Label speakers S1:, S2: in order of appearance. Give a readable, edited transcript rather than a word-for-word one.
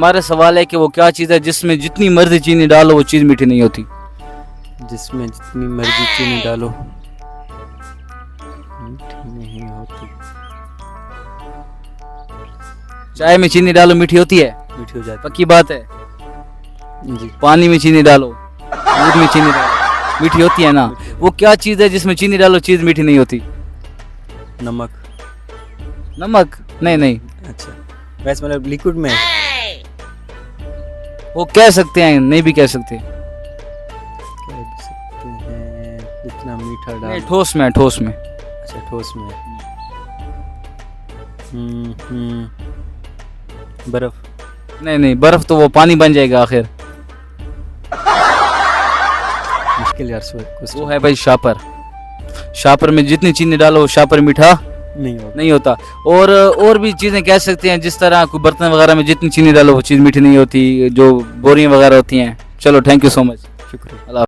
S1: हमारा सवाल है कि वो क्या चीज़ है जिसमें जितनी मर्जी चीनी डालो वो चीज़ मीठी नहीं होती।
S2: जिसमें जितनी मर्जी चीनी डालो मीठी नहीं होती।
S1: चाय में चीनी डालो मीठी होती है,
S2: मीठी हो जाती
S1: पक्की बात है।
S2: जी।
S1: पानी में चीनी डालो, दूध में चीनी डालो, मीठी होती है ना। वो क्या चीज़ है जिसमें चीनी डालो चीज़ मीठी नहीं होती?
S2: नमक।
S1: नमक? नहीं नहीं,
S2: अच्छा, वैसे मतलब लिक्विड में
S1: वो कह सकते हैं, नहीं भी कह सकते।
S2: कह सकते हैं जितना मीठा
S1: नहीं,
S2: डाल।
S1: ठोस में, ठोस में।
S2: अच्छा, ठोस में। बर्फ।
S1: नहीं नहीं, बर्फ तो वो पानी बन जाएगा आखिर।
S2: मुश्किल यार कुछ
S1: वो है भाई शापर। शापर में जितनी चीनी डालो शापर मीठा
S2: नहीं होगा।
S1: नहीं होता। और भी चीज़ें कह सकते हैं, जिस तरह कोई बर्तन वगैरह में जितनी चीनी डालो वो चीज़ मीठी नहीं होती, जो बोरियां वगैरह होती हैं। चलो, थैंक यू सो मच,
S2: शुक्रिया।
S1: अल्लाह।